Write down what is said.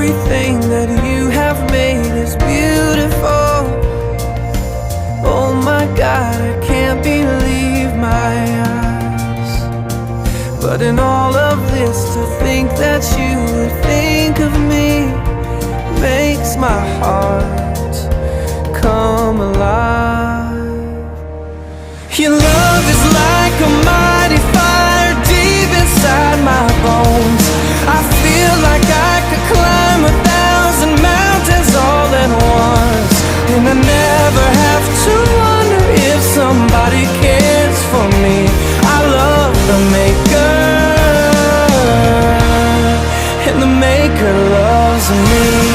everything that you have made is beautiful. Oh my God, I can't believe my eyes. But in all of this, to think that you would think of me makes my heart come alive. Your love is like a mighty fire deep inside my bones. I feel like I could climb 1,000 mountains all at once, and I never have to wonder if somebody cares for me. I love the Maker, and the Maker loves me.